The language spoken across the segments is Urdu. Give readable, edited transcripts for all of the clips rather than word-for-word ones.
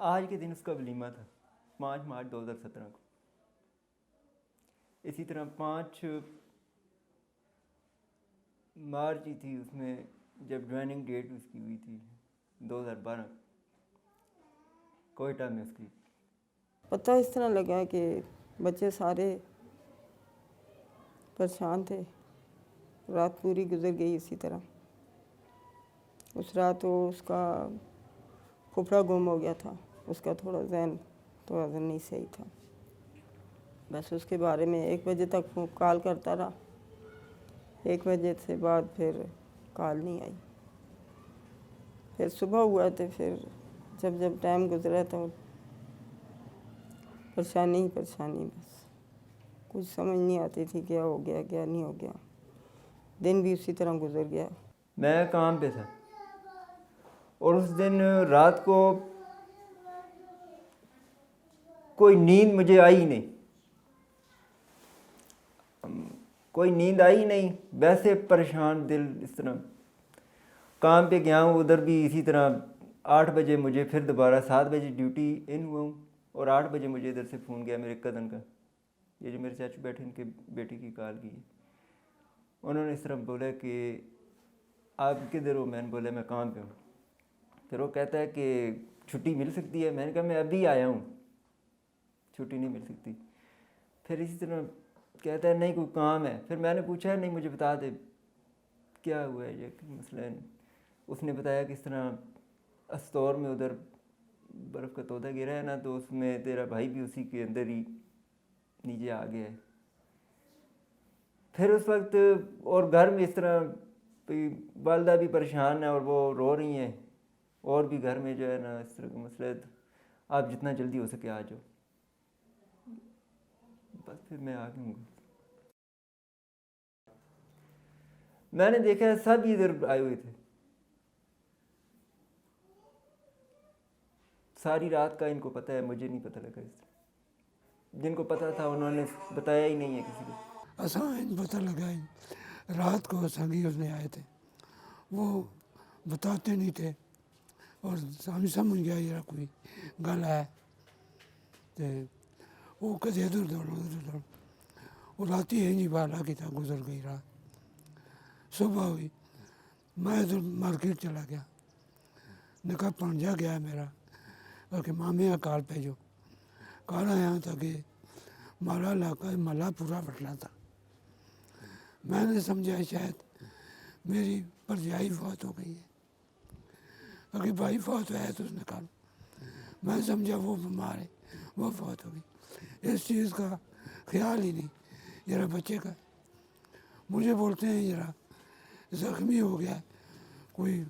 آج کے دن اس کا ولیمہ تھا 5 مارچ 2017 کو. اسی طرح 5 مارچ ہی تھی اس میں جب جوائننگ ڈیٹ اس کی ہوئی تھی 2012 کوئٹہ میں اس کی. پتہ اس طرح لگا کہ بچے سارے پریشان تھے. رات پوری گزر گئی اسی طرح. اس رات وہ اس کا پھپھڑا گم ہو گیا تھا. اس کا تھوڑا ذہن توازن نہیں صحیح تھا. بس اس کے بارے میں 1 بجے تک کال کرتا رہا. 1 بجے سے بعد پھر کال نہیں آئی. پھر صبح ہوا تو پھر جب ٹائم گزرا تو پریشانی ہی پریشانی. بس کچھ سمجھ نہیں آتی تھی کیا ہو گیا کیا نہیں ہو گیا. دن بھی اسی طرح گزر گیا. میں کام پہ تھا اور اس دن رات کو کوئی نیند مجھے آئی نہیں. کوئی نیند آئی نہیں. ویسے پریشان دل. اس طرح کام پہ گیا ہوں ادھر بھی اسی طرح 8 بجے مجھے پھر دوبارہ 7 بجے ڈیوٹی ان ہوا ہوں اور 8 بجے مجھے ادھر سے فون گیا میرے کزن کا. یہ جو میرے چاچو بیٹھے ان کے بیٹی کی کال کی ہے. انہوں نے اس طرح بولا کہ آپ کدھر ہو؟ میں نے بولا میں کام پہ ہوں. پھر وہ کہتا ہے کہ چھٹی مل سکتی ہے؟ میں نے کہا میں ابھی آیا ہوں, چھٹی نہیں مل سکتی. پھر اسی طرح کہتا ہے نہیں کوئی کام ہے. پھر میں نے پوچھا نہیں مجھے بتا دے کیا ہوا ہے یہ مسئلہ. اس نے بتایا کہ اس طرح استور میں ادھر برف کا تودہ گرا ہے نا, تو اس میں تیرا بھائی بھی اسی کے اندر ہی نیچے آ گیا ہے. پھر اس وقت اور گھر میں اس طرح والدہ بھی پریشان ہے اور وہ رو رہی ہیں, اور بھی گھر میں جو ہے نا اس طرح کا مسئلہ ہے. آپ جتنا جلدی ہو سکے آ جاؤ. بس پھر میں آ گیا ہوں. میں نے دیکھا سب ادھر آئے ہوئے تھے. ساری رات کا ان کو پتہ ہے, مجھے نہیں پتہ لگا. اس طرح جن کو پتہ تھا انہوں نے بتایا ہی نہیں ہے کسی کو. اسان پتہ لگا رات کو سنگی اس میں آئے تھے, وہ بتاتے نہیں تھے اور ہم سمجھ گیا یہ کوئی گل ہے. تو وہ کدے ادھر دوڑ وہ رات ہی بالا کی تھا گزر گئی رات. صبح ہوئی میں ادھر مارکیٹ چلا گیا. نکاح پنجا گیا میرا کہ مامے کا کال بھیجو. کال آیا تھا کہ مالا علاقہ ملا پورا بٹلا تھا. میں نے سمجھا شاید میری پرجائی فوت ہو گئی ہے. اگر بھائی فوت ہوا ہے تو اس نے کہا میں سمجھا وہ بیمار ہے وہ فوت ہو گئی. اس چیز کا خیال ہی نہیں ذرا بچے کا. مجھے بولتے ہیں ذرا زخمی ہو گیا کوئی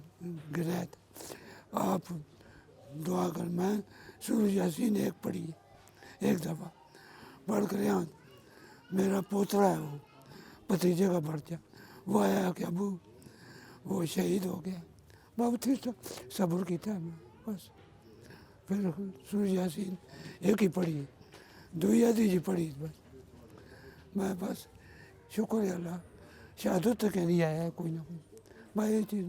گرا تھا, آپ دعا کر. میں سورہ یاسین 1 پڑھی 1 دفعہ پڑھ کر یہاں میرا پوترا ہے وہ بھتیجے کا بڑھتا وہ آیا کہ ابو وہ شہید ہو گیا. بہت ہی صبر کیتا ہے میں بس. پھر سورہ یاسین 1 ہی پڑھی, 2 حدیث پڑھی بس. میں بس شکر ہے اللہ شہادت تک نہیں آیا ہے کوئی نہ کوئی. بھائی یہ چیز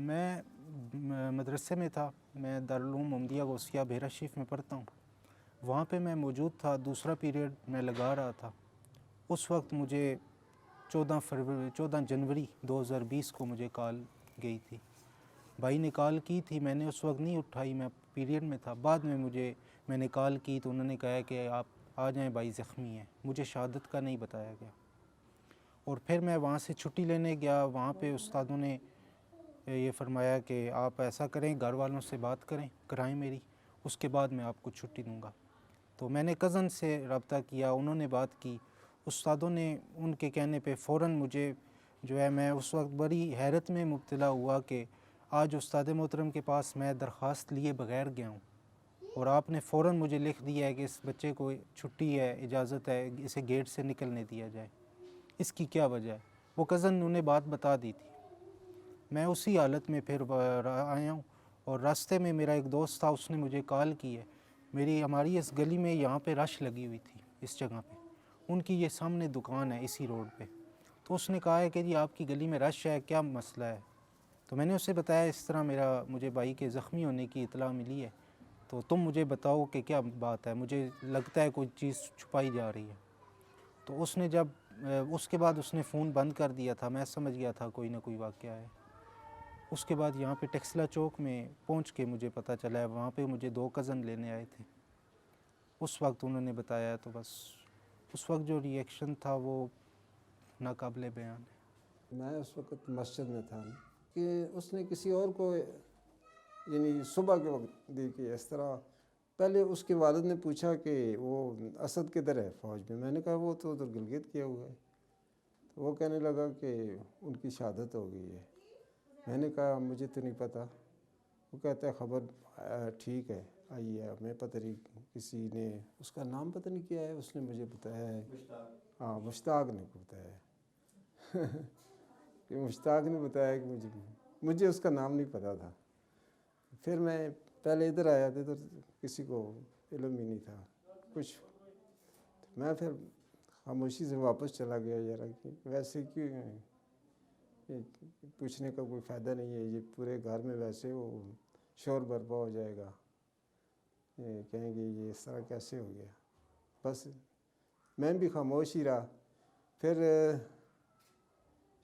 میں مدرسے میں تھا. میں دارالعلوم محمدیہ غوثیہ بحیرہ شریف میں پڑھتا ہوں. وہاں پہ میں موجود تھا, دوسرا پیریڈ میں لگا رہا تھا. اس وقت مجھے 14 جنوری 2020 کو مجھے کال گئی تھی. بھائی نے کال کی تھی, میں نے اس وقت نہیں اٹھائی, میں پیریڈ میں تھا. بعد میں میں نے کال کی تو انہوں نے کہا کہ آپ آ جائیں بھائی زخمی ہیں. مجھے شہادت کا نہیں بتایا گیا. اور پھر میں وہاں سے چھٹی لینے گیا. وہاں پہ استادوں نے یہ فرمایا کہ آپ ایسا کریں گھر والوں سے بات کرائیں میری, اس کے بعد میں آپ کو چھٹی دوں گا. تو میں نے کزن سے رابطہ کیا, انہوں نے بات کی. استادوں نے ان کے کہنے پہ فوراً مجھے جو ہے, میں اس وقت بڑی حیرت میں مبتلا ہوا کہ آج استاد محترم کے پاس میں درخواست لیے بغیر گیا ہوں اور آپ نے فوراً مجھے لکھ دیا ہے کہ اس بچے کو چھٹی ہے, اجازت ہے, اسے گیٹ سے نکلنے دیا جائے. اس کی کیا وجہ ہے؟ وہ کزن انہوں نے بات بتا دی تھی. میں اسی حالت میں پھر آیا ہوں اور راستے میں میرا ایک دوست تھا, اس نے مجھے کال کی ہے. ہماری اس گلی میں یہاں پہ رش لگی ہوئی تھی اس جگہ پہ. ان کی یہ سامنے دکان ہے اسی روڈ پہ. تو اس نے کہا ہے کہ جی آپ کی گلی میں رش ہے, کیا مسئلہ ہے؟ تو میں نے اسے بتایا اس طرح مجھے بھائی کے زخمی ہونے کی اطلاع ملی ہے. تو تم مجھے بتاؤ کہ کیا بات ہے، مجھے لگتا ہے کوئی چیز چھپائی جا رہی ہے۔ تو اس نے جب اس کے بعد اس نے فون بند کر دیا تھا، میں سمجھ گیا تھا کوئی نہ کوئی واقعہ ہے۔ اس کے بعد یہاں پہ ٹیکسلا چوک میں پہنچ کے مجھے پتہ چلا ہے، وہاں پہ مجھے 2 کزن لینے آئے تھے۔ اس وقت انہوں نے بتایا تو بس اس وقت جو ری ایکشن تھا وہ ناقابل بیان ہے۔ میں اس وقت مسجد میں تھا کہ اس نے کسی اور کو یعنی صبح کے وقت دی کہ اس طرح پہلے اس کے والد نے پوچھا کہ وہ اسد کدھر ہے فوج میں، میں نے کہا وہ تو ادھر گلگت کیا ہوا ہے، تو وہ کہنے لگا کہ ان کی شہادت ہو گئی ہے۔ میں نے کہا مجھے تو نہیں پتہ۔ وہ کہتا ہے خبر ٹھیک ہے آئی ہے، ہمیں پتہ نہیں کسی نے اس کا نام پتہ نہیں کیا ہے، اس نے مجھے بتایا ہے، ہاں مشتاق نے بتایا ہے کہ مشتاق نے بتایا کہ مجھے اس کا نام نہیں پتہ تھا۔ پھر میں پہلے ادھر آیا تھا، ادھر کسی کو علم ہی نہیں تھا کچھ، میں پھر خاموشی سے واپس چلا گیا یار کہ ویسے کیوں پوچھنے کا کوئی فائدہ نہیں ہے، یہ پورے گھر میں ویسے وہ شور برپا ہو جائے گا، یہ کہیں گے یہ اس طرح کیسے ہو گیا۔ بس میں بھی خاموش ہی رہا۔ پھر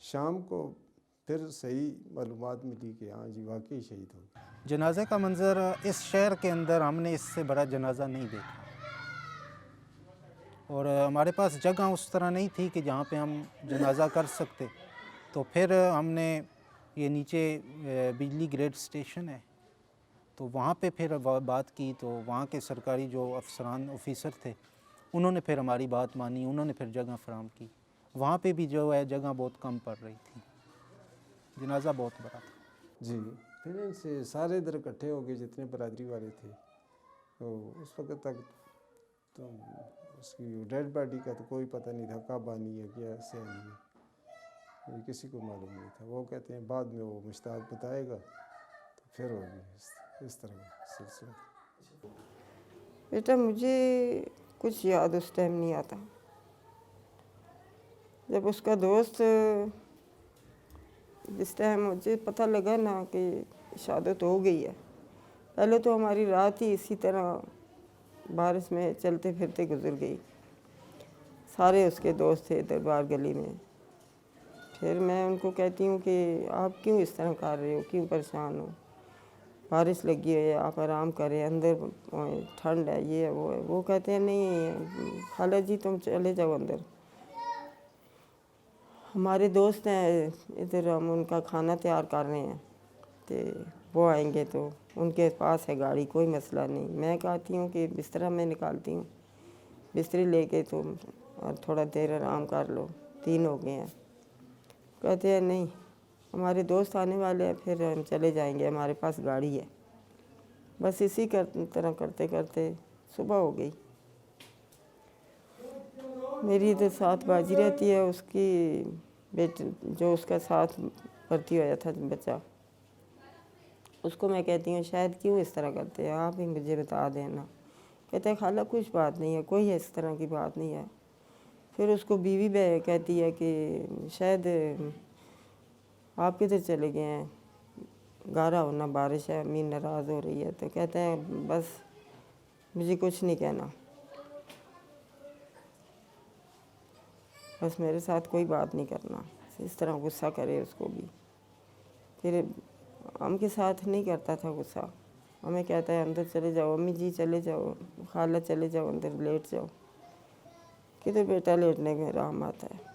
شام کو پھر صحیح معلومات ملی کہ ہاں جی واقعی شہید ہو گیا۔ جنازے کا منظر اس شہر کے اندر ہم نے اس سے بڑا جنازہ نہیں دیکھا، اور ہمارے پاس جگہ اس طرح نہیں تھی کہ جہاں پہ ہم جنازہ کر سکتے۔ تو پھر ہم نے یہ نیچے بجلی گریڈ اسٹیشن ہے تو وہاں پہ پھر بات کی، تو وہاں کے سرکاری جو آفیسر تھے انہوں نے پھر ہماری بات مانی، انہوں نے پھر جگہ فراہم کی۔ وہاں پہ بھی جو ہے جگہ بہت کم پڑ رہی تھی، جنازہ بہت بڑا تھا۔ جی پھر ان سے سارے ادھر اکٹھے ہو گئے جتنے برادری والے تھے، تو اس وقت تک تو اس کی ڈیڈ باڈی کا تو کوئی پتہ نہیں تھا کب آنی ہے کیا سے آنی ہے، یہ کسی کو معلوم نہیں تھا۔ وہ کہتے ہیں بعد میں وہ مشتاق بتائے گا تو پھر ہوگی اس طرح کا سلسلہ۔ بیٹا مجھے کچھ یاد اس ٹائم نہیں آتا۔ جب اس کا دوست جس ٹائم مجھے پتہ لگا نا کہ شہادت ہو گئی ہے، پہلے تو ہماری رات ہی اسی طرح بارش میں چلتے پھرتے گزر گئی۔ سارے اس کے دوست تھے دربار گلی میں۔ پھر میں ان کو کہتی ہوں کہ آپ کیوں اس طرح کر رہے ہو، کیوں پریشان ہو، بارش لگی ہوئی ہے، آپ آرام کریں، اندر ٹھنڈ ہے، یہ ہے وہ ہے۔ وہ کہتے ہیں نہیں خالہ جی تم چلے جاؤ اندر، ہمارے دوست ہیں ادھر، ہم ان کا کھانا تیار کر رہے ہیں، تو وہ آئیں گے تو ان کے پاس ہے گاڑی، کوئی مسئلہ نہیں۔ میں کہتی ہوں کہ بسترا میں نکالتی ہوں، بستری لے کے تم تھوڑا دیر آرام کر لو، 3 ہو گئے ہیں۔ کہتے ہیں نہیں ہمارے دوست آنے والے ہیں، پھر ہم چلے جائیں گے، ہمارے پاس گاڑی ہے۔ بس اسی طرح کرتے کرتے صبح ہو گئی۔ میری ادھر ساتھ بازی رہتی ہے، اس کی بیٹی جو اس کا ساتھ بھرتی ہوا تھا بچہ، اس کو میں کہتی ہوں شاید کیوں اس طرح کرتے ہیں، آپ ہی مجھے بتا دینا۔ کہتے ہیں خالہ کچھ بات نہیں ہے، کوئی اس طرح کی بات نہیں ہے۔ پھر اس کو بیوی کہتی ہے کہ شاید آپ کدھر چلے گئے ہیں، گارا ہونا بارش ہے، امی ناراض ہو رہی ہے۔ تو کہتے ہیں بس مجھے کچھ نہیں کہنا، بس میرے ساتھ کوئی بات نہیں کرنا، اس طرح غصہ کرے اس کو بھی۔ پھر ہم کے ساتھ نہیں کرتا تھا غصہ، ہمیں کہتا ہے اندر چلے جاؤ، امی جی چلے جاؤ، خالہ چلے جاؤ اندر لیٹ جاؤ۔ کدھر بیٹا لیٹنے میں آرام آتا ہے۔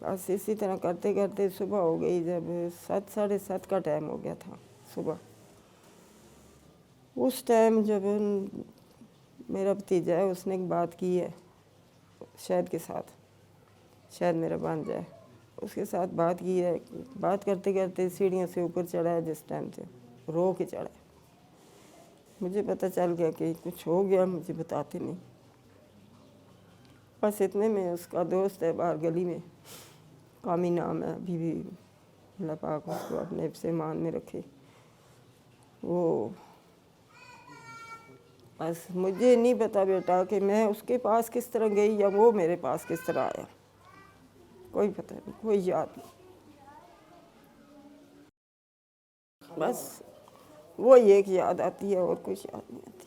بس اسی طرح کرتے کرتے صبح ہو گئی، جب 7 ساڑھے 7 کا ٹائم ہو گیا تھا صبح۔ اس ٹائم جب میرا بھتیجا ہے اس نے ایک بات کی ہے شاید کے ساتھ، شاید میرا بھانجا ہے، اس کے ساتھ بات کی ہے۔ بات کرتے کرتے سیڑھیوں سے اوپر چڑھا ہے، جس ٹائم سے رو کے چڑھا ہے۔ مجھے پتہ چل گیا کہ کچھ ہو گیا، مجھے بتاتے نہیں۔ بس اتنے میں اس کا دوست ہے باہر گلی میں، کامی نام ہے، ابھی بھی اللہ پاک اس کو اپنے حفظ ایمان میں رکھے۔ وہ بس مجھے نہیں پتا بیٹا کہ میں اس کے پاس کس طرح گئی یا وہ میرے پاس کس طرح آیا، کوئی پتہ نہیں، کوئی یاد نہیں۔ بس وہ ایک یاد آتی ہے اور کچھ یاد نہیں آتی۔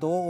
2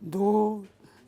2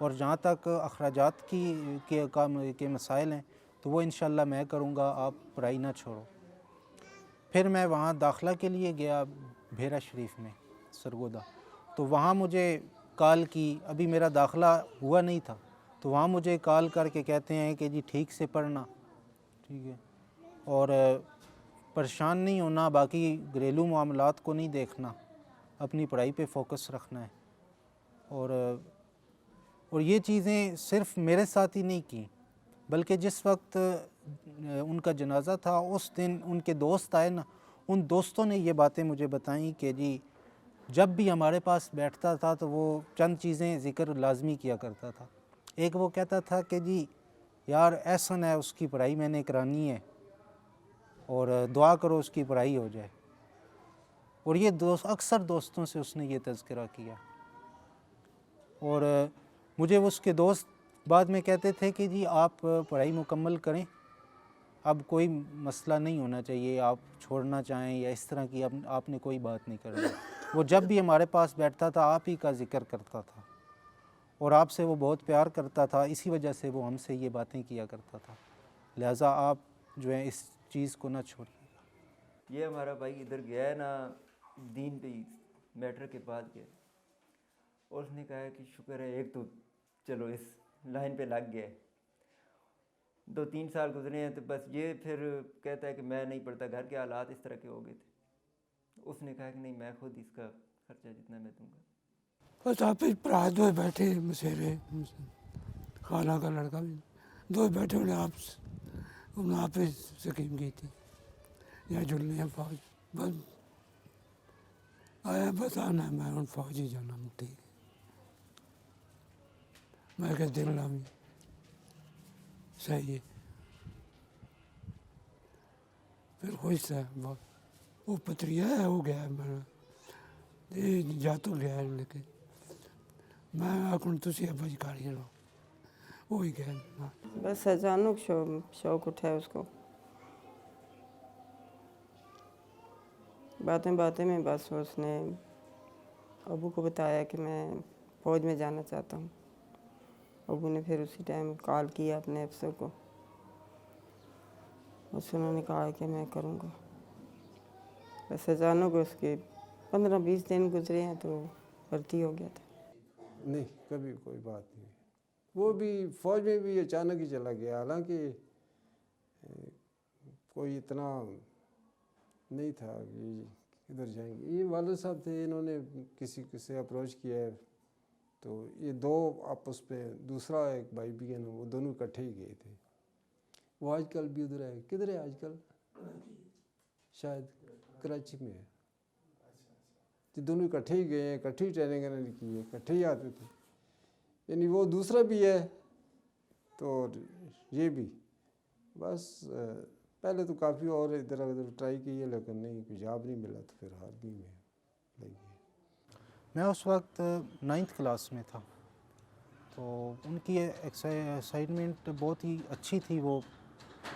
اور جہاں تک اخراجات کے مسائل ہیں تو وہ انشاءاللہ میں کروں گا، آپ پڑھائی نہ چھوڑو۔ پھر میں وہاں داخلہ کے لیے گیا بھیرا شریف میں سرگودا، تو وہاں مجھے کال کی، ابھی میرا داخلہ ہوا نہیں تھا، تو وہاں مجھے کال کر کے کہتے ہیں کہ جی ٹھیک سے پڑھنا، ٹھیک ہے، اور پریشان نہیں ہونا، باقی گھریلو معاملات کو نہیں دیکھنا، اپنی پڑھائی پہ فوکس رکھنا ہے۔ اور یہ چیزیں صرف میرے ساتھ ہی نہیں کی، بلکہ جس وقت ان کا جنازہ تھا اس دن ان کے دوست آئے نا، ان دوستوں نے یہ باتیں مجھے بتائیں کہ جی جب بھی ہمارے پاس بیٹھتا تھا تو وہ چند چیزیں ذکر لازمی کیا کرتا تھا۔ ایک وہ کہتا تھا کہ جی یار احسن ہے، اس کی پڑھائی میں نے کرانی ہے اور دعا کرو اس کی پڑھائی ہو جائے۔ اور یہ اکثر دوستوں سے اس نے یہ تذکرہ کیا، اور مجھے اس کے دوست بعد میں کہتے تھے کہ جی آپ پڑھائی مکمل کریں، اب کوئی مسئلہ نہیں ہونا چاہیے، آپ چھوڑنا چاہیں یا اس طرح کی آپ نے کوئی بات نہیں کرنی۔ وہ جب بھی ہمارے پاس بیٹھتا تھا آپ ہی کا ذکر کرتا تھا، اور آپ سے وہ بہت پیار کرتا تھا، اسی وجہ سے وہ ہم سے یہ باتیں کیا کرتا تھا، لہٰذا آپ جو ہے اس چیز کو نہ چھوڑیے گا۔ یہ ہمارا بھائی ادھر گیا ہے نا، دین پہ میٹرک کے بعد گیا، اور اس نے کہا ہے کہ شکر ہے ایک تو چلو اس لائن پہ لگ گیا ہے۔ 2-3 سال گزرے ہیں تو بس یہ پھر کہتا ہے کہ میں نہیں پڑھتا، گھر کے حالات اس طرح کے ہو گئے تھے۔ اس نے کہا کہ نہیں میں خود اس کا خرچہ جتنا میں دوں گا۔ بس آپ پڑھا دو بیٹھے مسیرے خالہ کا لڑکا بھی دو بیٹھے انہیں آپ سکیم کی تھی یا جلنے فوج، بس آیا بس آنا ہے، میں فوج ہی جانا مٹی میں کہ دل نامی صحیح ہے۔ پھر خوش تھا بہت، وہ پتریا ہے ہو گیا میں جا تو گیا ہے، لیکن میں آخر تھی ابا جی کاری رہو وہی کہہ بس اچانک شوق اٹھا اس کو، باتیں میں بس اس نے ابو کو بتایا کہ میں فوج میں جانا چاہتا ہوں۔ ابو نے پھر اسی ٹائم کال کیا اپنے افسر کو، اس انہوں نے کہا کہ میں کروں گا۔ بس اچانک اس کے 15-20 دن گزرے ہیں تو بھرتی ہو گیا تھا۔ نہیں کبھی کوئی بات نہیں، وہ بھی فوج میں بھی اچانک ہی چلا گیا، حالانکہ کوئی اتنا نہیں تھا کہ ادھر جائیں گے۔ یہ والد صاحب تھے، انہوں نے کسی سے اپروچ کیا ہے تو یہ دو آپس پہ، دوسرا ایک بھائی بھی ہے نا، وہ دونوں اکٹھے ہی گئے تھے۔ وہ آج کل بھی ادھر ہے، کدھر ہے آج کل؟ شاید کراچی میں ہے۔ یہ دونوں اکٹھے ہی گئے ہیں، اکٹھے ہی ٹریننگ انہوں نے کی ہے، اکٹھے ہی آتے تھے، یعنی وہ دوسرا بھی ہے تو یہ بھی بس پہلے تو کافی اور ادھر ادھر ٹرائی کی ہے، لیکن نہیں کوئی جاب نہیں ملا تو پھر آرمی میں لگ گئے۔ میں اس وقت 9th کلاس میں تھا، تو ان کی اسائنمنٹ بہت ہی اچھی تھی، وہ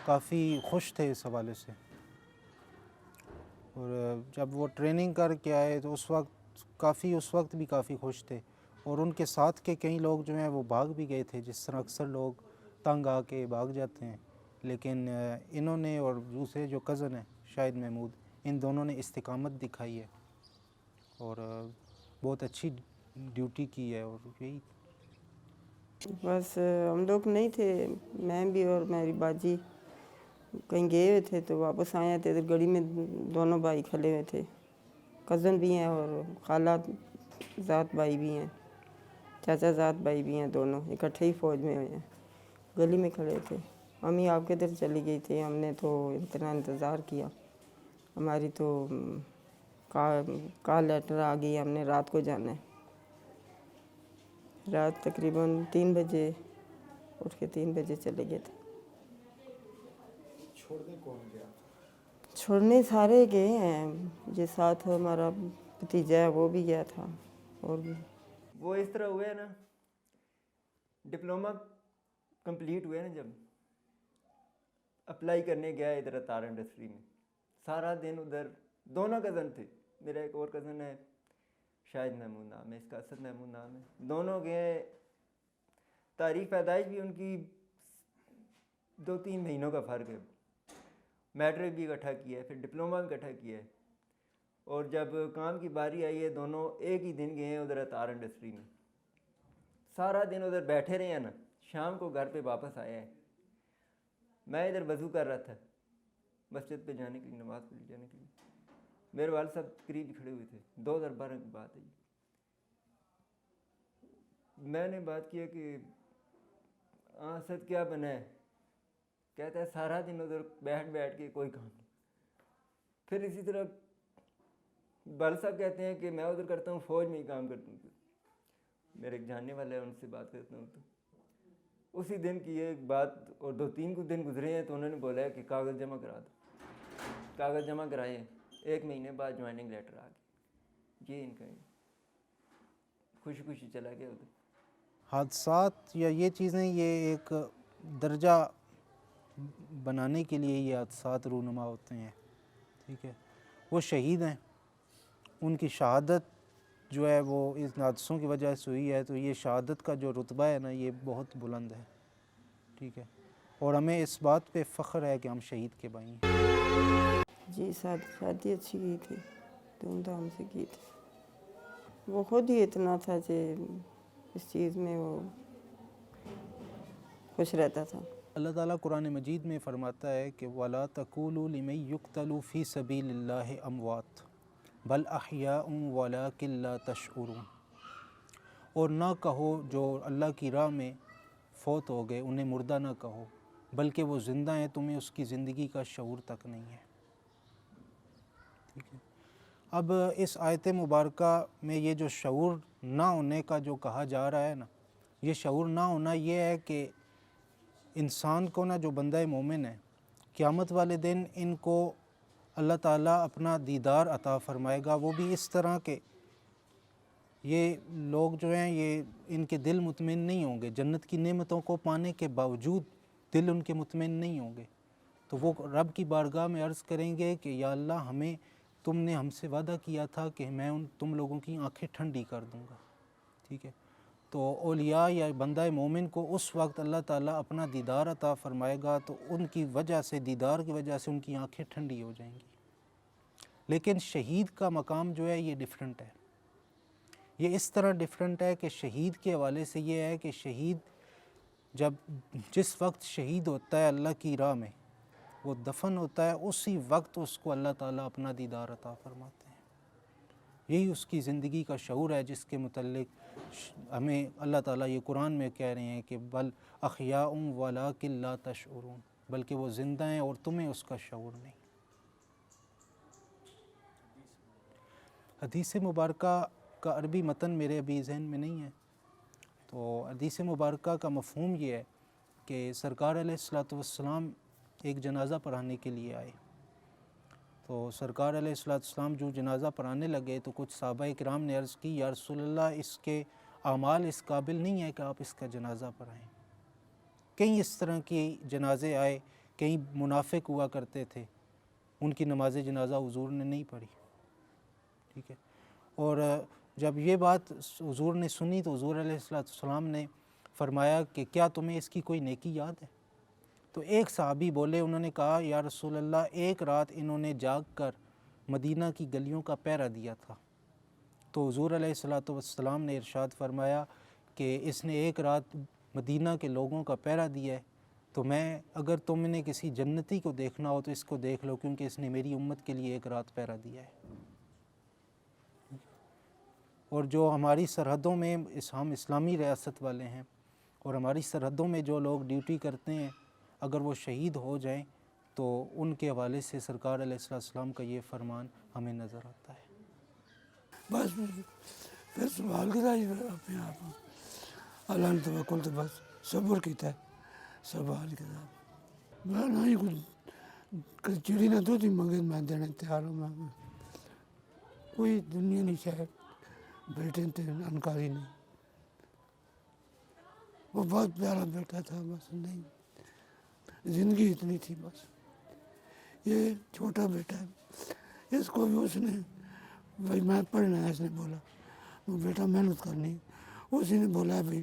کافی خوش تھے اس حوالے سے، اور جب وہ ٹریننگ کر کے آئے تو اس وقت بھی کافی خوش تھے، اور ان کے ساتھ کے کئی لوگ جو ہیں وہ بھاگ بھی گئے تھے، جس طرح اکثر لوگ تنگ آ کے بھاگ جاتے ہیں، لیکن انہوں نے اور دوسرے جو کزن ہیں شاہد محمود، ان دونوں نے استقامت دکھائی ہے اور بہت اچھی ڈیوٹی کی ہے، اور یہی بس ہم لوگ نہیں تھے، میں بھی اور میری باجی کہیں گئے ہوئے تھے تو واپس آئے تھے، ادھر گڑی میں دونوں بھائی کھلے ہوئے تھے، کزن بھی ہیں اور خالہ ذات بھائی بھی ہیں، چاچا ذات بھائی بھی ہیں، دونوں اکٹھے ہی فوج میں ہوئے ہیں، گلی میں کھڑے تھے۔ امی آپ کے ادھر چلی گئی تھی، ہم نے تو اتنا انتظار کیا، ہماری تو کال لیٹر آ گئی، ہم نے رات کو جانا ہے، رات تقریباً 3 بجے اٹھ کے 3 بجے چلے گئے تھے۔ چھوڑنے کون گیا؟ چھوڑنے سارے گئے ہیں، جو ساتھ ہمارا بھتیجا ہے وہ بھی گیا تھا، اور بھی وہ اس طرح ہوئے نا، ڈپلومہ کمپلیٹ ہوئے نا، جب اپلائی کرنے گیا ادھر تار انڈسٹری میں، سارا دن ادھر، دونوں کزن تھے، میرا ایک اور کزن ہے شاہد محمود نام ہے، اس کا اسد محمود نام ہے، دونوں گئے تاریخ پیدائش بھی ان کی 2-3 مہینوں کا فرق ہے. میٹرک بھی اکٹھا کیا ہے, پھر ڈپلومہ بھی اکٹھا کیا ہے, اور جب کام کی باری آئی ہے دونوں ایک ہی دن گئے ہیں ادھر اتار انڈسٹری میں. سارا دن ادھر بیٹھے رہے ہیں نا, شام کو گھر پہ واپس آیا ہے. میں ادھر وضو کر رہا تھا مسجد پہ جانے کے لیے, نماز پڑھنے جانے کے لیے. میرے والد صاحب قریب کھڑے ہوئے تھے. 2012 کی بات ہے یہ. میں نے بات کیا کہ اسد کیا بنا ہے؟ کہتا ہے سارا دن ادھر بیٹھ کے کوئی کام نہیں. پھر اسی طرح والد صاحب کہتے ہیں کہ میں ادھر کرتا ہوں, فوج میں ہی کام کرتا ہوں. میرے ایک جاننے والا ہے, ان سے بات کرتا ہوں. تو اسی دن کی ایک بات, اور 2-3 دن گزرے ہیں تو انہوں نے بولا ہے کہ کاغذ جمع کرا دو. کاغذ جمع کرائے, 1 مہینے بعد جوائننگ لیٹر آ گیا. یہ ان کا خوشی خوشی چلا گیا ادھر. حادثات یا یہ چیزیں یہ ایک درجہ بنانے کے لیے یہ حادثات رونما ہوتے ہیں. ٹھیک ہے, وہ شہید ہیں, ان کی شہادت جو ہے وہ اس حادثوں کی وجہ سے ہوئی ہے, تو یہ شہادت کا جو رتبہ ہے نا یہ بہت بلند ہے. ٹھیک ہے, اور ہمیں اس بات پہ فخر ہے کہ ہم شہید کے بھائی ہیں. جی شادی اچھی کی تھی, دھوم دھام سے کی تھی. وہ خود ہی اتنا تھا کہ اس چیز میں وہ خوش رہتا تھا. اللہ تعالیٰ قرآن مجید میں فرماتا ہے کہ وَلَا تَقُولُوا لِمَن يُقْتَلُ فِي سَبِيلِ اللَّهِ أَمْوَاتٌ بَلْ أَحْيَاءٌ وَلَٰكِن لَّا تَشْعُرُونَ. اور نہ کہو جو اللہ کی راہ میں فوت ہو گئے انہیں مردہ نہ کہو, بلکہ وہ زندہ ہیں, تمہیں اس کی زندگی کا شعور تک نہیں ہے. ٹھیک ہے. اب اس آیت مبارکہ میں یہ جو شعور نہ ہونے کا جو کہا جا رہا ہے نا, یہ شعور نہ ہونا یہ ہے کہ انسان کو نا, جو بندہ مومن ہے, قیامت والے دن ان کو اللہ تعالیٰ اپنا دیدار عطا فرمائے گا. وہ بھی اس طرح کہ یہ لوگ جو ہیں یہ ان کے دل مطمئن نہیں ہوں گے, جنت کی نعمتوں کو پانے کے باوجود دل ان کے مطمئن نہیں ہوں گے. تو وہ رب کی بارگاہ میں عرض کریں گے کہ یا اللہ ہمیں تم نے ہم سے وعدہ کیا تھا کہ میں تم لوگوں کی آنکھیں ٹھنڈی کر دوں گا. ٹھیک ہے. تو اولیاء یا بندہ مومن کو اس وقت اللہ تعالیٰ اپنا دیدار عطا فرمائے گا, تو ان کی وجہ سے, دیدار کی وجہ سے ان کی آنکھیں ٹھنڈی ہو جائیں گی. لیکن شہید کا مقام جو ہے یہ ڈیفرنٹ ہے. یہ اس طرح ڈیفرنٹ ہے کہ شہید کے حوالے سے یہ ہے کہ شہید جس وقت شہید ہوتا ہے اللہ کی راہ میں, وہ دفن ہوتا ہے, اسی وقت اس کو اللہ تعالیٰ اپنا دیدار عطا فرماتے ہیں. یہی اس کی زندگی کا شعور ہے جس کے متعلق ہمیں اللہ تعالیٰ یہ قرآن میں کہہ رہے ہیں کہ بل احیاء ولکن لا تشعرون, بلکہ وہ زندہ ہیں اور تمہیں اس کا شعور نہیں. حدیث مبارکہ کا عربی متن میرے ابھی ذہن میں نہیں ہے. تو حدیث مبارکہ کا مفہوم یہ ہے کہ سرکار علیہ الصلوۃ والسلام ایک جنازہ پڑھانے کے لیے آئے. تو سرکار علیہ الصلوۃ والسلام جو جنازہ پڑھانے لگے تو کچھ صحابہ کرام نے عرض کی, یا رسول اللہ اس کے اعمال اس قابل نہیں ہے کہ آپ اس کا جنازہ پڑھائیں. کئی اس طرح کے جنازے آئے, کئی منافق ہوا کرتے تھے, ان کی نماز جنازہ حضور نے نہیں پڑھی. ٹھیک ہے. اور جب یہ بات حضور نے سنی تو حضور علیہ الصلوۃ والسلام نے فرمایا کہ کیا تمہیں اس کی کوئی نیکی یاد ہے؟ تو ایک صحابی بولے, انہوں نے کہا یا رسول اللہ ایک رات انہوں نے جاگ کر مدینہ کی گلیوں کا پہرا دیا تھا. تو حضور علیہ الصلوۃ والسلام نے ارشاد فرمایا کہ اس نے ایک رات مدینہ کے لوگوں کا پہرا دیا ہے, تو میں اگر تم نے کسی جنتی کو دیکھنا ہو تو اس کو دیکھ لو, کیونکہ اس نے میری امت کے لیے ایک رات پہرا دیا ہے. اور جو ہماری سرحدوں میں ہم اسلامی ریاست والے ہیں, اور ہماری سرحدوں میں جو لوگ ڈیوٹی کرتے ہیں, اگر وہ شہید ہو جائیں تو ان کے حوالے سے سرکار علیہ السلام کا یہ فرمان ہمیں نظر آتا ہے. بس پھر سوال کرا جی اپنے آپ اللہ نے توکل تو بس صبر کیتا ہے, سوال کرا میں نہ ہی کچھ چڑی نہ دو منگے میں دینے تیار ہوں. میں کوئی دنیا نہیں چاہے بیٹے تھے, انکاری نہیں. وہ بہت پیارا بیٹا تھا, بس نہیں زندگی اتنی تھی. بس یہ چھوٹا بیٹا ہے, اس کو بھی اس نے بھائی میں پڑھنا ہے, اس نے بولا وہ بیٹا محنت کرنی, اسی نے بولا بھائی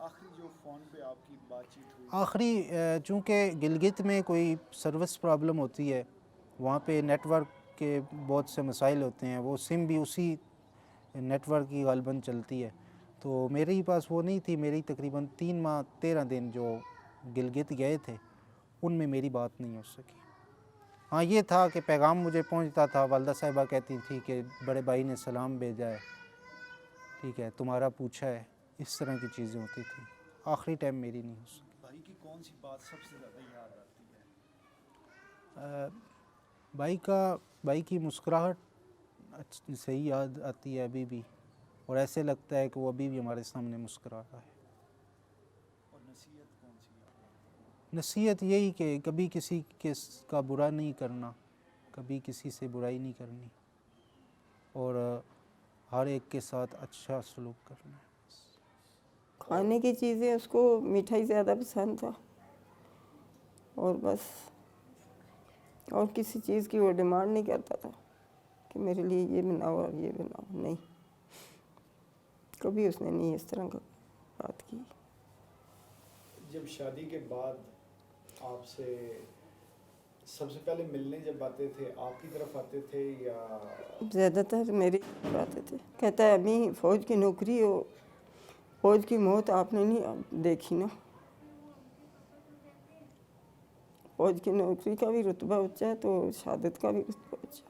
آخری جو فون پہ آپ کی بات چیت ہوئی؟ آخری چونکہ گلگت میں کوئی سروس پرابلم ہوتی ہے، وہاں پہ نیٹ ورک کے بہت سے مسائل ہوتے ہیں، وہ سم بھی اسی نیٹ ورک کی غالباً چلتی ہے، تو میرے ہی پاس وہ نہیں تھی. میری تقریباً 3 ماہ 13 دن جو گلگت گئے تھے ان میں میری بات نہیں ہو سکی. ہاں یہ تھا کہ پیغام مجھے پہنچتا تھا، والدہ صاحبہ کہتی تھی کہ بڑے بھائی نے سلام بھیجا ہے، ٹھیک ہے، تمہارا پوچھا ہے، اس طرح کی چیزیں ہوتی تھیں. آخری ٹائم میری نہیں ہو سکی. بھائی کی کون سی بات سب سے زیادہ یاد آتی ہے؟ بھائی کی مسکراہٹ صحیح یاد آتی ہے ابھی بھی، اور ایسے لگتا ہے کہ وہ ابھی بھی ہمارے سامنے مسکرا رہا ہے. اور نصیحت کون سی یاد آتی ہے؟ نصیحت یہی کہ کبھی کسی کا برا نہیں کرنا، کبھی کسی سے برائی نہیں کرنی، اور ہر ایک کے ساتھ اچھا سلوک کرنا ہے. کھانے کی چیزیں اس کو مٹھائی زیادہ پسند تھا، اور بس اور کسی چیز کی وہ ڈیمانڈ نہیں کرتا تھا کہ میرے لیے یہ بناؤ اور یہ بناؤ. نہیں، کبھی اس نے نہیں اس طرح کا بات کی. جب شادی کے بعد آپ سے سب سے پہلے ملنے جب آتے تھے آپ کی طرف آتے تھے یا؟ زیادہ تر میرے آتے تھے. کہتا ہے ابھی فوج کی نوکری ہو، فوج کی موت آپ نے نہیں دیکھی نا. فوج کی نوکری کا بھی رتبہ اونچا ہے تو شہادت کا بھی رتبہ اونچا ہے.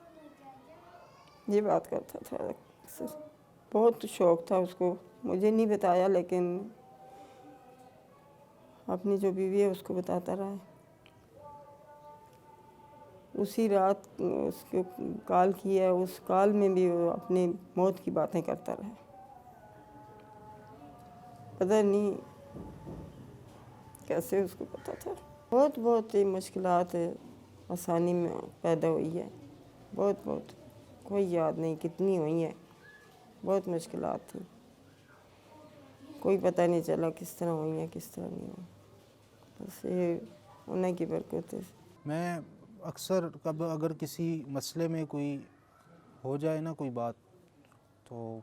یہ بات کرتا تھا اکثر. بہت شوق تھا اس کو، مجھے نہیں بتایا لیکن اپنی جو بیوی ہے اس کو بتاتا رہا ہے. اسی رات اس کو کال کیا، اس کال میں بھی وہ اپنی موت کی باتیں کرتا رہا. پتہ نہیں کیسے اس کو پتہ تھا. بہت ہی مشکلات آسانی میں پیدا ہوئی ہے، بہت کوئی یاد نہیں کتنی ہوئی ہیں. بہت مشکلات تھیں، کوئی پتہ نہیں چلا کس طرح ہوئی ہیں کس طرح نہیں ہوئی. بس یہ انہیں کی برکت ہے. میں اکثر اگر کسی مسئلے میں کوئی ہو جائے نا کوئی بات، تو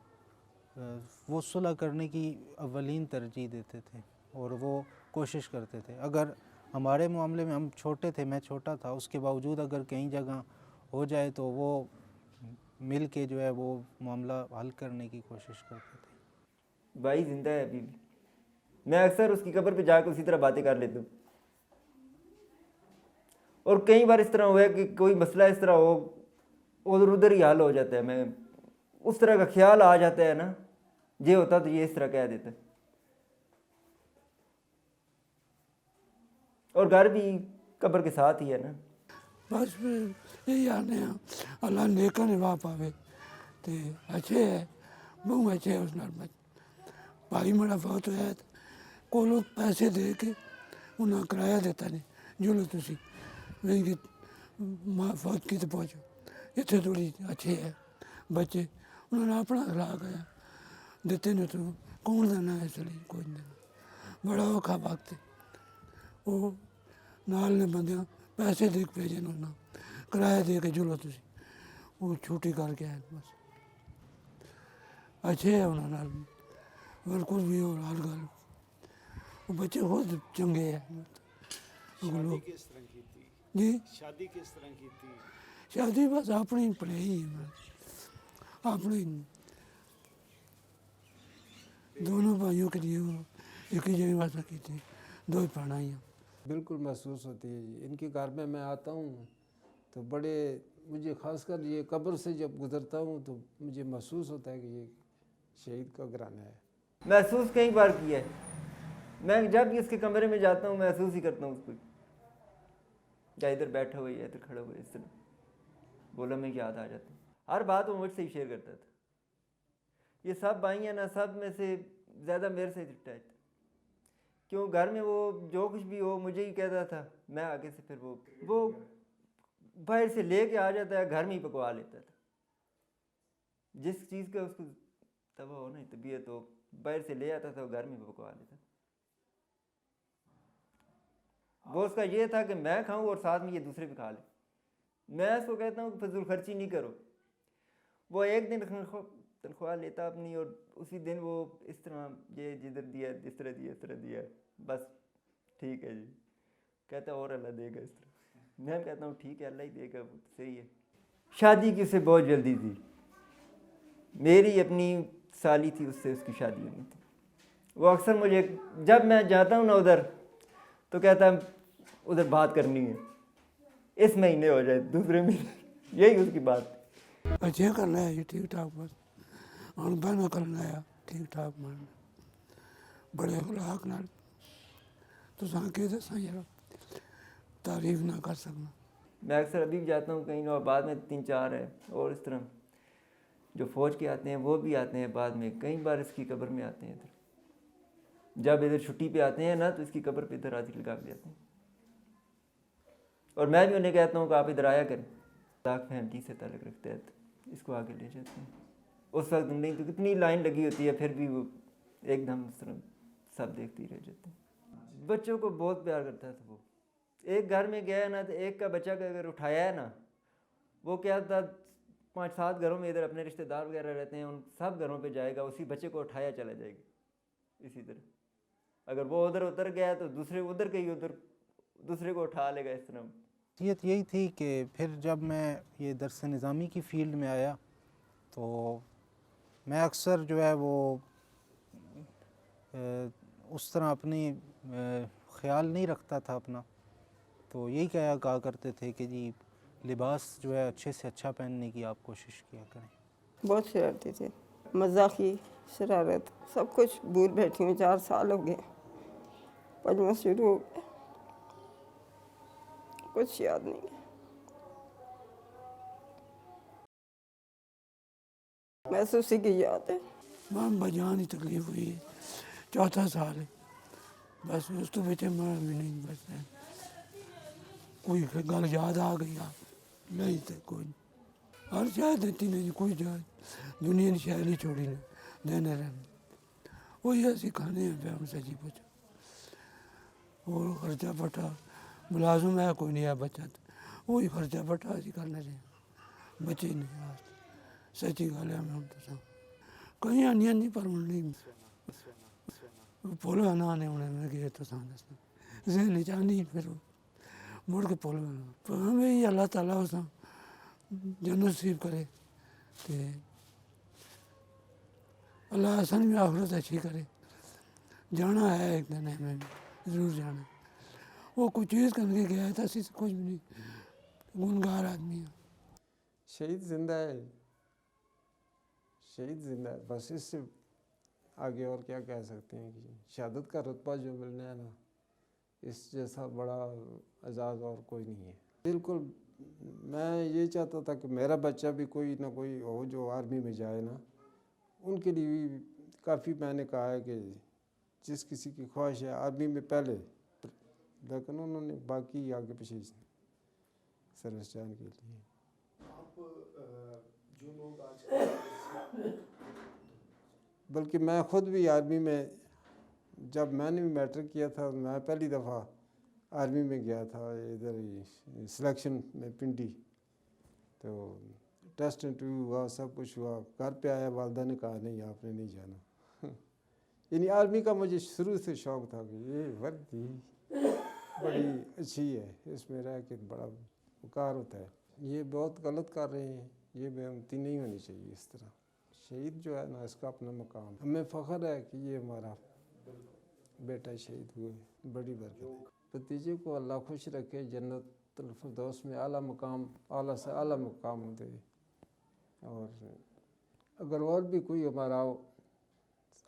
وہ صلح کرنے کی اولین ترجیح دیتے تھے اور وہ کوشش کرتے تھے. اگر ہمارے معاملے میں ہم چھوٹے تھے، میں چھوٹا تھا، اس کے باوجود اگر کہیں جگہ ہو جائے تو وہ مل کے جو ہے وہ معاملہ حل کرنے کی کوشش کرتے تھے. بھائی زندہ ہے ابھی بھی. میں اکثر اس کی قبر پہ جا کے اسی طرح باتیں کر لیتا ہوں. اور کئی بار اس طرح ہوا ہے کہ کوئی مسئلہ اس طرح ہو ادھر ادھر ہی حل ہو جاتا ہے. میں اس طرح کا خیال آ جاتا ہے نا، یہ ہوتا تو یہ اس طرح کہہ دیتا. اور گھر بھی قبر کے ساتھ ہی ہے نا. بس یہی آنے اللہ نیکا نوا پاوے تو اچھے ہے، بہت اچھے ہے. اس نال بھائی میرا بہت ہوا کو لوگ پیسے دے کے انہیں کرایہ دیتا نہیں جو لو تھی نہیں کہ ماں فوت کی تو پہنچو اتنے تھوڑی اچھے ہے. بچے انہوں نے اپنا اخلاق ہے دیتے نہیں تو کون دینا ہے. اس لیے کوئی نہیں دینا. بڑا اوکھا وقت وہ نال نے بندیاں پیسے دے کے بھیجے انہوں کرایہ دے کے جلو تھی وہ چھوٹی کر کے آئے. بس اچھے ہے انہوں نے اگر کچھ بھی ہو ہر گل وہ بچے خود چنگے ہیں. شادی کس طرح کی تھی؟ جی شادی کس طرح کی تھی؟ شادی بس اپنی پڑے ہی اپنی دونوں بھائیوں کے لیے ایک ہی جگہ واسطہ کی تھی، دو ہی پڑھائیاں. بالکل محسوس ہوتی ہے جی. ان کے گھر میں آتا ہوں تو بڑے مجھے خاص کر یہ قبر سے جب گزرتا ہوں تو مجھے محسوس ہوتا ہے کہ یہ شہید کا گھرانہ ہے. محسوس کئی بار کیا ہے. میں جب بھی اس کے کمرے میں جاتا ہوں محسوس ہی کرتا ہوں اس کو. یا ادھر بیٹھا ہوا ہے یا ادھر کھڑا ہوا ہے، اس طرح بولا میں یاد آ جاتا ہوں. ہر بات وہ مجھ سے ہی شیئر کرتا تھا. یہ سب بھائی ہیں نا، سب میں سے زیادہ میرے سے اٹیچ تھا. کیوں گھر میں وہ جو کچھ بھی ہو مجھے ہی کہتا تھا. میں آگے سے پھر وہ باہر سے لے کے آ جاتا ہے، گھر میں ہی پکوا لیتا تھا. جس چیز کا اس کو تباہ ہو نا طبیعت ہو باہر سے لے آتا تھا، وہ گھر میں پکوا لیتا. وہ اس کا یہ تھا کہ میں کھاؤں اور ساتھ میں یہ دوسرے بھی کھا لیں. میں اس کو کہتا ہوں کہ فضول خرچی نہیں کرو. وہ ایک دن تنخواہ لیتا اپنی، اور اسی دن وہ اس طرح یہ جدھر دیا جس طرح دیا اس طرح دیا، بس ٹھیک ہے جی، کہتا اور اللہ دے گا اس طرح۔ میں کہتا ہوں ٹھیک ہے اللہ ہی دے گا، وہ صحیح ہے۔ شادی کی اسے بہت جلدی تھی، میری اپنی سالی تھی، اس سے اس کی شادی ہونی تھی۔ وہ اکثر مجھے جب میں جاتا ہوں نا ادھر تو کہتا ہے ادھر بات کرنی ہے، اس مہینے ہو جائے دوسرے مہینے، یہی اس کی بات تھی۔ اچھے کرنا ہے جی ٹھیک ٹھاک، بس ہوں بہنا کرنا ہے ٹھیک ٹھاک، ماننا بڑے اخلاق نال تو ساں کے دساں یار، تعریف نہ کر سکنا۔ میں اکثر ابھی بھی جاتا ہوں کہیں، اور بعد میں 3-4 ہے، اور اس طرح جو فوج کے آتے ہیں وہ بھی آتے ہیں بعد میں، کئی بار اس کی قبر میں آتے ہیں ادھر، جب ادھر چھٹی پہ آتے ہیں نا تو اس کی قبر پہ ادھر حاضری لگا کے جاتے ہیں، اور میں بھی انہیں کہتا ہوں کہ آپ ادھر آیا کریں، لاکھ فیملی سے تعلق رکھتے ہیں تو اس کو آگے لے جاتے ہیں۔ اس وقت نہیں تو کتنی لائن لگی ہوتی ہے، پھر بھی وہ ایک دم اس طرح سب دیکھتے ہی رہ جاتے ہیں۔ بچوں کو بہت پیار کرتا تھا وہ، ایک گھر میں گیا نا تو ایک کا بچہ کا اگر اٹھایا ہے نا، وہ کیا تھا 5-7 گھروں میں ادھر اپنے رشتہ دار وغیرہ رہتے ہیں، ان سب گھروں پہ جائے گا، اسی بچے کو اٹھایا چلا جائے گا، اسی طرح اگر وہ ادھر اتر گیا تو دوسرے ادھر کے ہی ادھر دوسرے کو اٹھا لے گا، اس طرح۔ نصیحت یہی تھی کہ پھر جب میں یہ درس نظامی کی فیلڈ میں آیا تو میں اکثر جو ہے وہ اس طرح اپنی خیال نہیں رکھتا تھا اپنا، تو یہی کہا کرتے تھے کہ جی لباس جو ہے اچھے سے اچھا پہننے کی آپ کوشش کیا کریں۔ بہت شرارتی تھے، مزاحی، شرارت، سب کچھ بھول بیٹھی ہوں، 4 سال ہو گئے، 5واں شروع ہو گیا، کچھ یاد نہیں ہے۔ بس اسی کی یاد ہے۔ ماں بجان ہی تکلیف ہوئی ہے، 4 سال ہے، بس اس تو بچے میں بھی نہیں، بس کوئی گل یاد آ گئی نہیں تو کوئی نہیں، ہر شاید دیتی نہیں، کوئی جائے دنیا کی شاید نہیں چھوڑی نے دینے رہنے، وہی ایسی کھانے ہیں پہ ہم سچی پوچھو، اور خرچہ پٹا ملازم ہے کوئی نہیں ہے بچت، وہی خرچہ پٹا اسی کرنے رہے، بچے نہیں واسطے سچی گل ہے، ہم تو سب کہیں آنی نہیں پر نہیں پھول بنا نے انہیں میں کہ تو سان دسنا ذہن چاہنی پھر مڑ کے پھول بنا پر ہمیں اللہ تعالیٰ اس جنت نصیب کرے کہ اللہ حسن میں آخرت اچھی کرے، جانا ہے ایک دن ہمیں ضرور جانا ہے، وہ کوئی چیز کر کے گیا ہے تو اسی سے کچھ بھی نہیں، گنگار آدمی ہے۔ شہید زندہ ہے، شہید زندہ ہے، بس اس سے آگے اور کیا کہہ سکتے ہیں کہ شہادت کا رتبہ جو ملنا ہے نا، اس جیسا بڑا اعزاز اور کوئی نہیں ہے۔ بالکل میں یہ چاہتا تھا کہ میرا بچہ بھی کوئی نہ کوئی ہو جو آرمی میں جائے نا، ان کے لیے بھی کافی میں نے کہا ہے کہ جس کسی کی خواہش ہے آرمی میں پہلے، لیکن انہوں نے باقی آگے پیچھے سروس جانے کے لیے۔ آپ جو لوگ آج بلکہ میں خود بھی آرمی میں، جب میں نے بھی میٹرک کیا تھا میں پہلی دفعہ آرمی میں گیا تھا، ادھر ہی سلیکشن میں پنڈی، تو ٹیسٹ انٹرویو ہوا، سب کچھ ہوا، گھر پہ آیا والدہ نے کہا نہیں آپ نے نہیں جانا۔ یعنی آرمی کا مجھے شروع سے شوق تھا کہ یہ وردی بڑی اچھی ہے، اس میں رہ کے بڑا وقار ہوتا ہے، یہ بہت غلط کر رہے ہیں، یہ بے ہمتی نہیں ہونی چاہیے اس طرح۔ شہید جو ہے نا اس کا اپنا مقام، ہمیں فخر ہے کہ یہ ہمارا بیٹا شہید ہوئے، بڑی برکت ہے۔ بھتیجے کو اللہ خوش رکھے، جنت الفردوس میں اعلیٰ مقام، اعلیٰ سے اعلیٰ مقام دے، اور اگر اور بھی کوئی ہمارا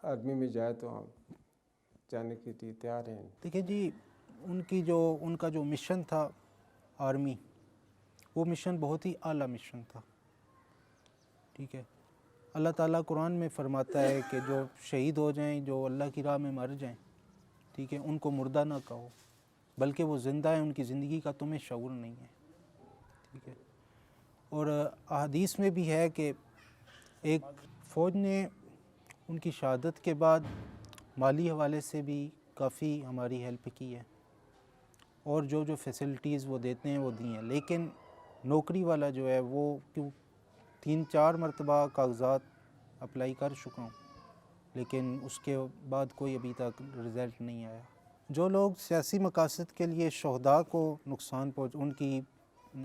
آرمی میں جائے تو ہم جانے کے لیے تیار ہیں۔ دیکھیں جی ان کا جو مشن تھا آرمی، وہ مشن بہت ہی اعلیٰ مشن تھا، ٹھیک ہے۔ اللہ تعالیٰ قرآن میں فرماتا ہے کہ جو شہید ہو جائیں، جو اللہ کی راہ میں مر جائیں، ٹھیک ہے، ان کو مردہ نہ کہو، بلکہ وہ زندہ ہیں، ان کی زندگی کا تمہیں شعور نہیں ہے، ٹھیک ہے۔ اور احادیث میں بھی ہے کہ ایک فوج نے ان کی شہادت کے بعد مالی حوالے سے بھی کافی ہماری ہیلپ کی ہے، اور جو فیسلٹیز وہ دیتے ہیں وہ دی ہیں، لیکن نوکری والا جو ہے وہ کیوں 3-4 مرتبہ کاغذات اپلائی کر چکا ہوں، لیکن اس کے بعد کوئی ابھی تک رزلٹ نہیں آیا۔ جو لوگ سیاسی مقاصد کے لیے شہداء کو نقصان ان کی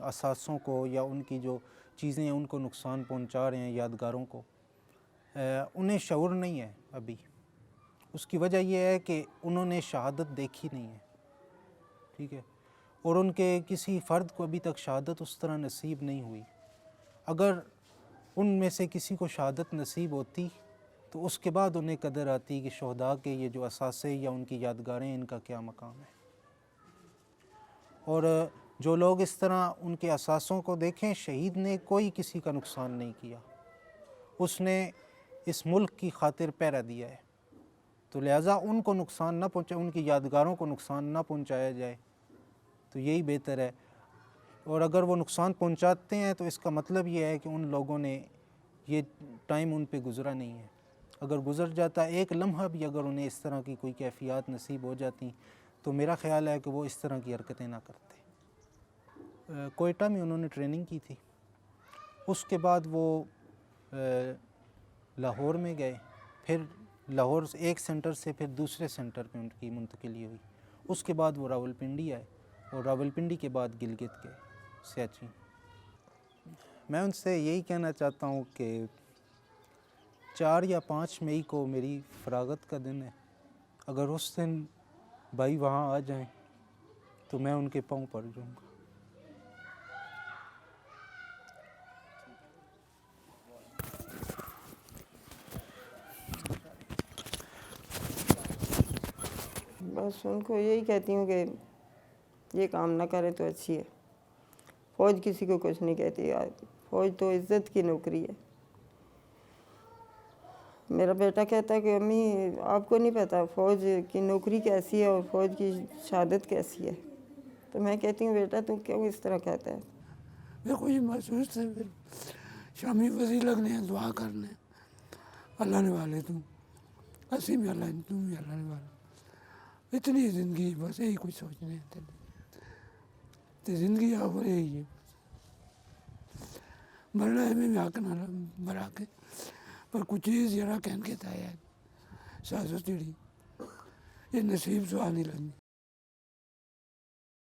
اثاثوں کو یا ان کی جو چیزیں ہیں ان کو نقصان پہنچا رہے ہیں، یادگاروں کو، انہیں شعور نہیں ہے ابھی۔ اس کی وجہ یہ ہے کہ انہوں نے شہادت دیکھی نہیں ہے، ٹھیک ہے، اور ان کے کسی فرد کو ابھی تک شہادت اس طرح نصیب نہیں ہوئی۔ اگر ان میں سے کسی کو شہادت نصیب ہوتی تو اس کے بعد انہیں قدر آتی کہ شہداء کے یہ جو اثاثے یا ان کی یادگاریں ان کا کیا مقام ہے۔ اور جو لوگ اس طرح ان کے اثاثوں کو دیکھیں، شہید نے کوئی کسی کا نقصان نہیں کیا، اس نے اس ملک کی خاطر پہرا دیا ہے، تو لہٰذا ان کو نقصان نہ پہنچائے، ان کی یادگاروں کو نقصان نہ پہنچایا جائے تو یہی بہتر ہے۔ اور اگر وہ نقصان پہنچاتے ہیں تو اس کا مطلب یہ ہے کہ ان لوگوں نے یہ ٹائم ان پہ گزرا نہیں ہے۔ اگر گزر جاتا ایک لمحہ بھی، اگر انہیں اس طرح کی کوئی کیفیات نصیب ہو جاتی تو میرا خیال ہے کہ وہ اس طرح کی حرکتیں نہ کرتے۔ کوئٹہ میں انہوں نے ٹریننگ کی تھی، اس کے بعد وہ لاہور میں گئے، پھر لاہور سے ایک سینٹر سے پھر دوسرے سینٹر پہ ان کی منتقلی ہوئی، اس کے بعد وہ راولپنڈی آئے اور راولپنڈی کے بعد گلگت گئے، سیاچن۔ میں ان سے یہی کہنا چاہتا ہوں کہ 4 یا 5 مئی کو میری فراغت کا دن ہے، اگر اس دن بھائی وہاں آ جائیں تو میں ان کے پاؤں پڑ جاؤں گا۔ بس ان کو یہی کہتی ہوں کہ یہ کام نہ کرے تو اچھی ہے۔ فوج کسی کو کچھ نہیں کہتی، فوج تو عزت کی نوکری ہے۔ میرا بیٹا کہتا ہے کہ امی آپ کو نہیں پتہ فوج کی نوکری کیسی ہے اور فوج کی شہادت کیسی ہے، تو میں کہتی ہوں بیٹا تم کیوں اس طرح کہتا ہے؟ میرے کو یہ محسوس ہے پھر شامی وزیر لگنے ہیں، دعا کرنے ہیں، اللہ نے والے تم اسی میں اللہ تم بھی اللہ نے والے، اتنی زندگی بس یہی کچھ سوچنے ہیں تو زندگی آپ یہی ہے، مرنا ہے میں حق نہ مرا کے پر کچھ چیز ذرا کہن کے تھا یار ساز چڑی یہ نصیب سوال نہیں لگنی۔